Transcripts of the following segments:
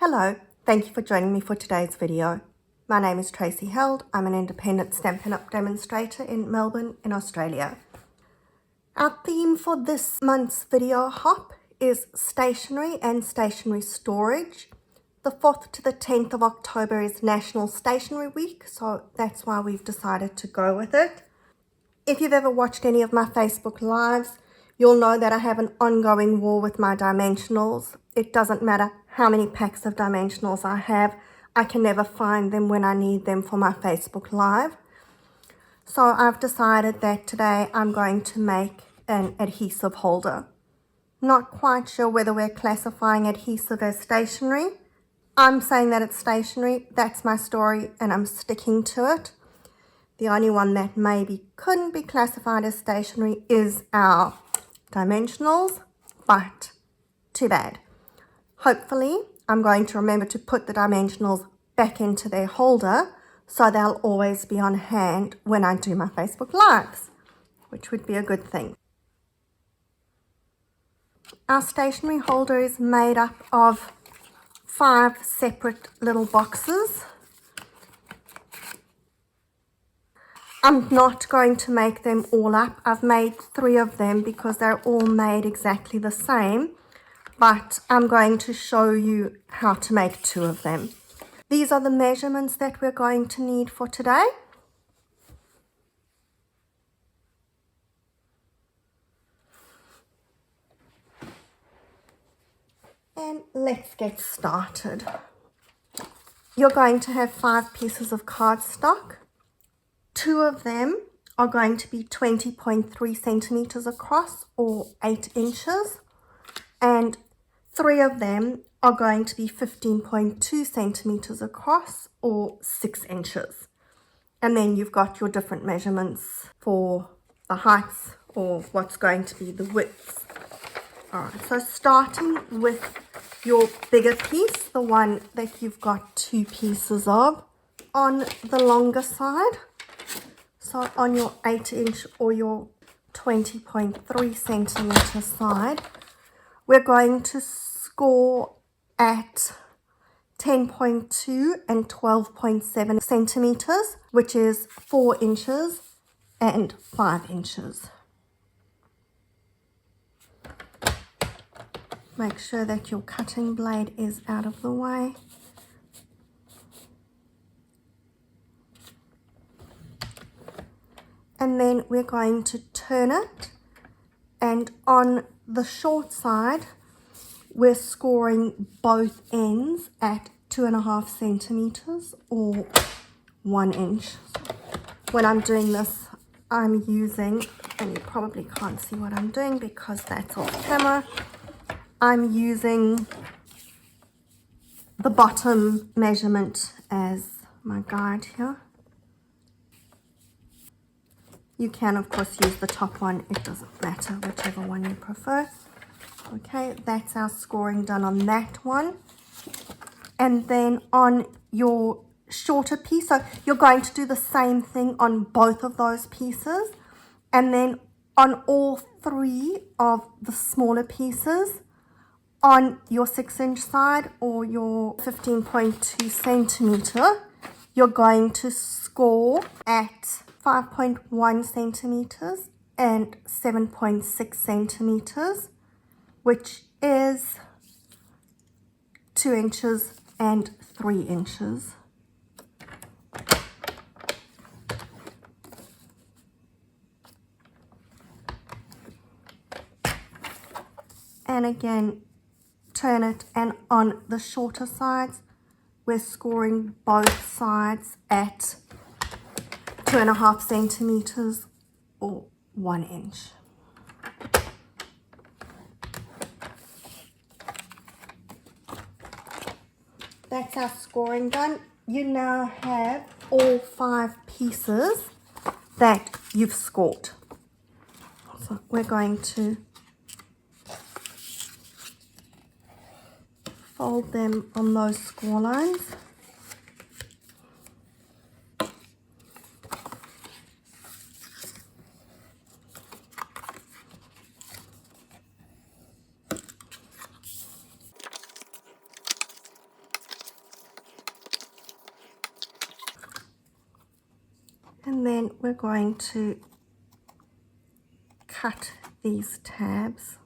Hello, thank you for joining me for today's video. My name is Tracy Held. I'm an independent Stampin' Up demonstrator in Melbourne in Australia. Our theme for this month's video hop is stationery and stationery storage. The 4th to the 10th of October is National Stationery Week, so that's why we've decided to go with it. If you've ever watched any of my Facebook Lives, you'll know that I have an ongoing war with my dimensionals. It doesn't matter how many packs of dimensionals I have, I can never find them when I need them for my Facebook Live. So I've decided that today I'm going to make an adhesive holder. Not quite sure whether we're classifying adhesive as stationery. I'm saying that it's stationery. That's my story and I'm sticking to it. The only one that maybe couldn't be classified as stationery is our dimensionals, but too bad. Hopefully, I'm going to remember to put the dimensionals back into their holder so they'll always be on hand when I do my Facebook Lives, which would be a good thing. Our stationery holder is made up of 5 separate little boxes. I'm not going to make them all up. I've made 3 of them because they're all made exactly the same, but I'm going to show you how to make 2 of them. These are the measurements that we're going to need for today. And let's get started. You're going to have 5 pieces of cardstock. 2 of them are going to be 20.3 centimeters across or 8 inches. And 3 of them are going to be 15.2 centimeters across or 6 inches. And then you've got your different measurements for the heights or what's going to be the widths. Alright, so starting with your bigger piece, the one that you've got 2 pieces of, on the longer side, so on your 8-inch or your 20.3 centimeter side, we're going to score at 10.2 and 12.7 centimeters, which is 4 inches and 5 inches. Make sure that your cutting blade is out of the way. And then we're going to turn it, and on the short side we're scoring both ends at 2.5 centimeters or 1 inch. When I'm doing this, I'm using, and you probably can't see what I'm doing because that's off camera, I'm using the bottom measurement as my guide here. You can of course use the top one, it doesn't matter, whichever one you prefer. Okay, that's our scoring done on that one. And then on your shorter piece, so you're going to do the same thing on both of those pieces. And then on all 3 of the smaller pieces, on your 6-inch side or your 15.2 centimeter, you're going to score at 5.1 centimeters and 7.6 centimeters, which is 2 inches and 3 inches. And again, turn it, and on the shorter sides, we're scoring both sides at 2.5 centimeters or 1 inch. That's our scoring done. You now have all 5 pieces that you've scored. So we're going to fold them on those score lines. And then we're going to cut these tabs.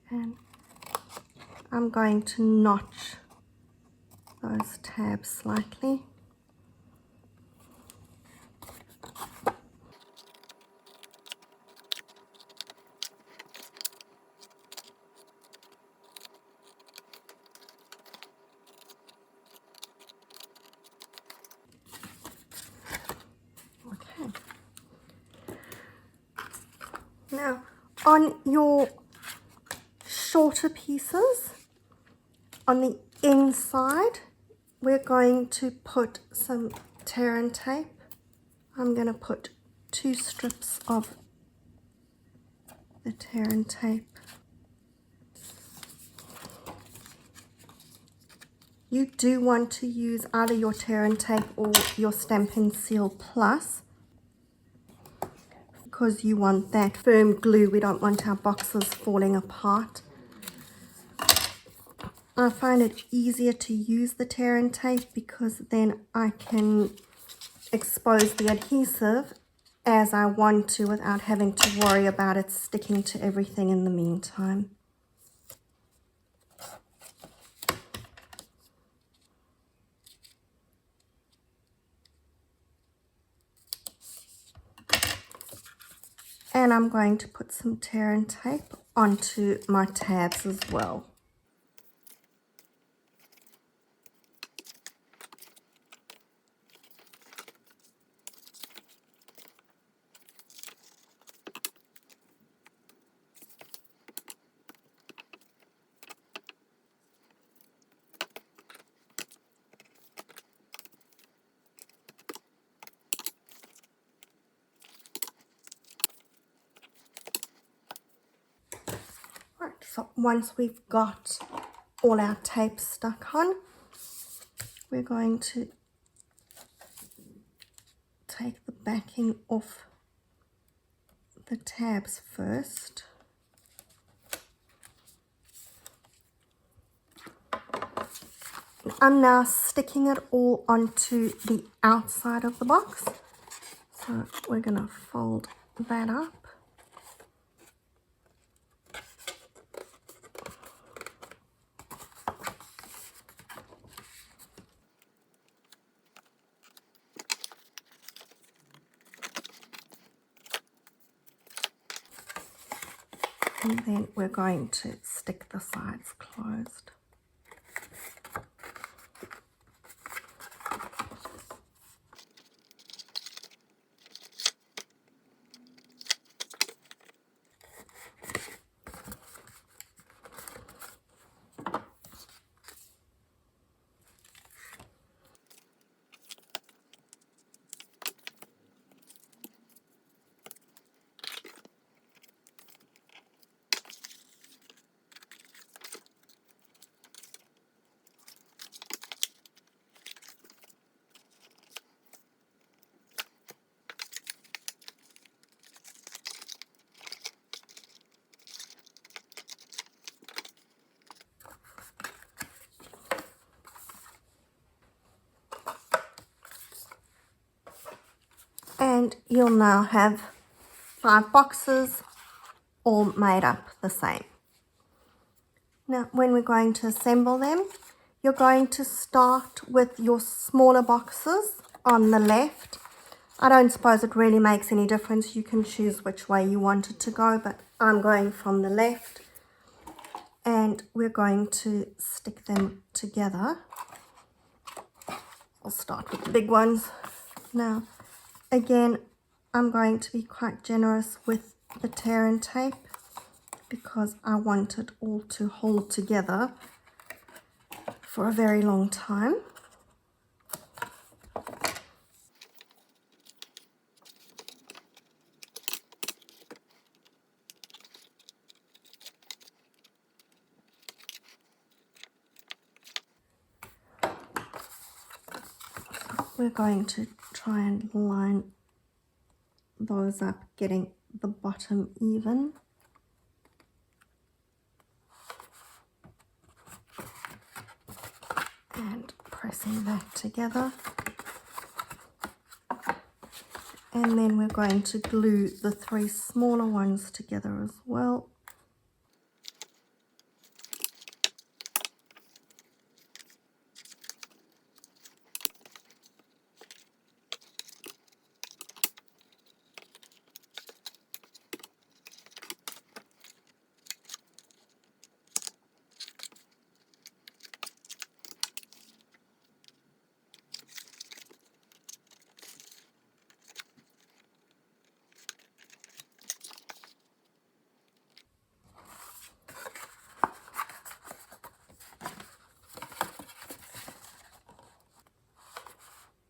And I'm going to notch those tabs slightly. Okay. Now, on your shorter pieces, on the inside, we're going to put some tear and tape. I'm going to put 2 strips of the tear and tape. You do want to use either your tear and tape or your Stampin' Seal Plus, because you want that firm glue. We don't want our boxes falling apart. I find it easier to use the tear and tape because then I can expose the adhesive as I want to without having to worry about it sticking to everything in the meantime. And I'm going to put some tear and tape onto my tabs as well. Right, so once we've got all our tape stuck on, we're going to take the backing off the tabs first. I'm now sticking it all onto the outside of the box. So we're going to fold that up. And then we're going to stick the sides closed. And you'll now have 5 boxes all made up the same. Now, when we're going to assemble them, you're going to start with your smaller boxes on the left. I don't suppose it really makes any difference. You can choose which way you want it to go, but I'm going from the left. And we're going to stick them together. I'll start with the big ones. Now, again, I'm going to be quite generous with the tear and tape because I want it all to hold together for a very long time. We're going to try and line those up, getting the bottom even. pressing that together. And then we're going to glue the 3 smaller ones together as well.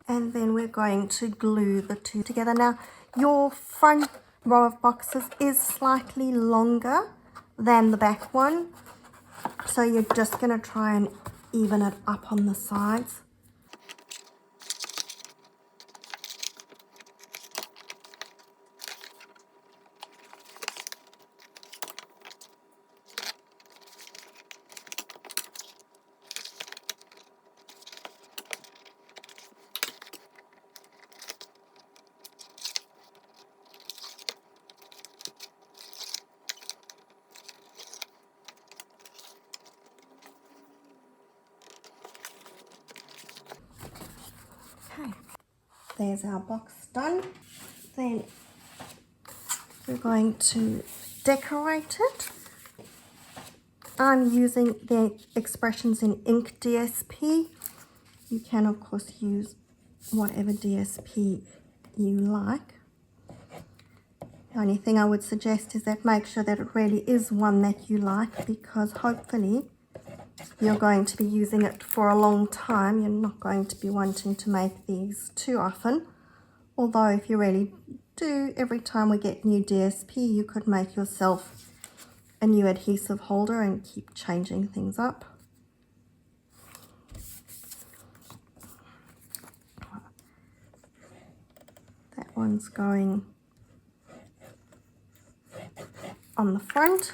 And then we're going to glue the 2 together. Now, your front row of boxes is slightly longer than the back one, so you're just going to try and even it up on the sides. Okay, there's our box done. Then we're going to decorate it. I'm using the Expressions in Ink DSP. You can of course use whatever DSP you like. The only thing I would suggest is that make sure that it really is one that you like, because hopefully you're going to be using it for a long time. You're not going to be wanting to make these too often. Although if you really do, every time we get new DSP, you could make yourself a new adhesive holder and keep changing things up. That one's going on the front.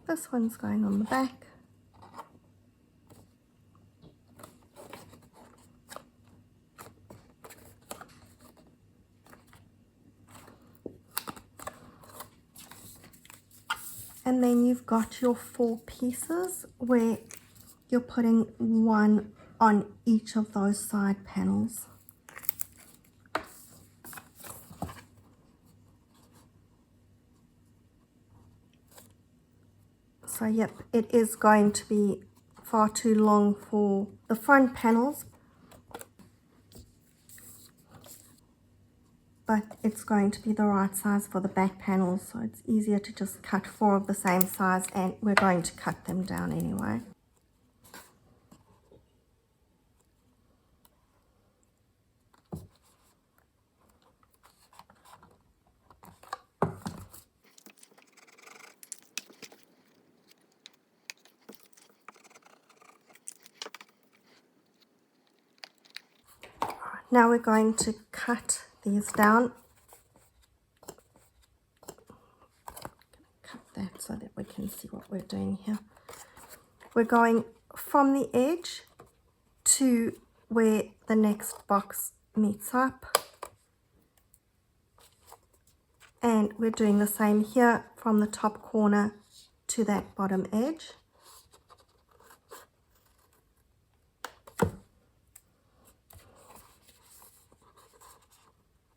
This one's going on the back. And then you've got your 4 pieces where you're putting one on each of those side panels. So yep, it is going to be far too long for the front panels, but it's going to be the right size for the back panels, so it's easier to just cut 4 of the same size, and we're going to cut them down anyway. Now we're going to cut these down. Cut that so that we can see what we're doing here. We're going from the edge to where the next box meets up. And we're doing the same here from the top corner to that bottom edge.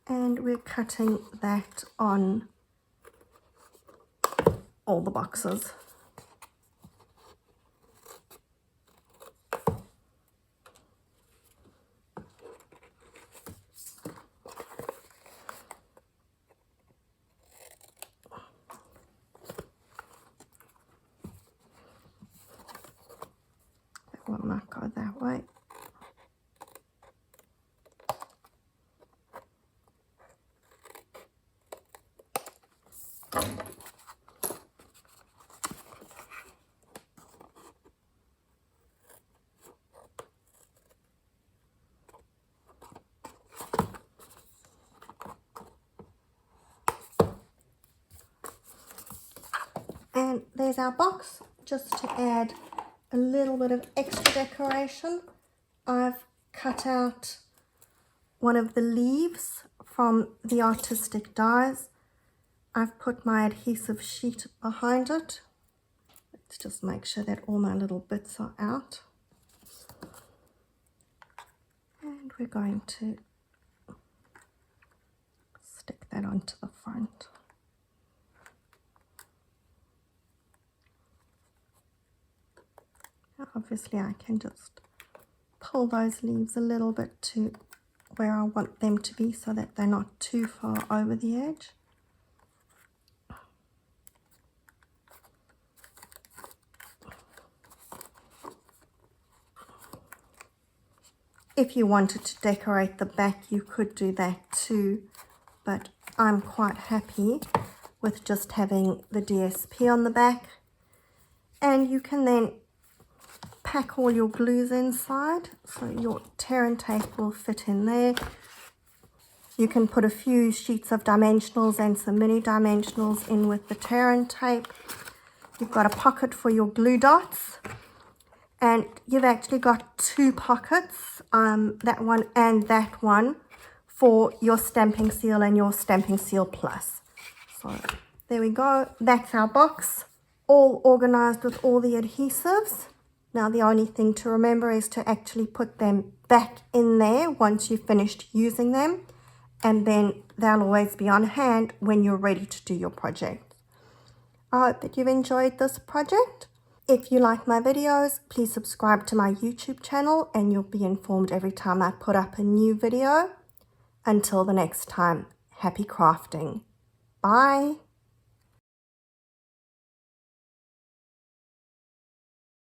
And we're cutting that on all the boxes. will not go that way. And there's our box. Just to add a little bit of extra decoration, I've cut out one of the leaves from the artistic dies. I've put my adhesive sheet behind it. Let's just make sure that all my little bits are out. And we're going to stick that onto the front. Now obviously I can just pull those leaves a little bit to where I want them to be so that they're not too far over the edge. If you wanted to decorate the back, you could do that too, but I'm quite happy with just having the DSP on the back. And you can then pack all your glues inside, so your tear and tape will fit in there. You can put a few sheets of dimensionals and some mini dimensionals in with the tear and tape. You've got a pocket for your glue dots, and you've actually got two pockets, that one and that one, for your stamping seal and your stamping seal plus. So there we go. That's our box, all organized with all the adhesives. Now the only thing to remember is to actually put them back in there once you've finished using them, and then they'll always be on hand when you're ready to do your project. I hope that you've enjoyed this project. If you like my videos, please subscribe to my YouTube channel and you'll be informed every time I put up a new video. Until the next time, happy crafting. Bye.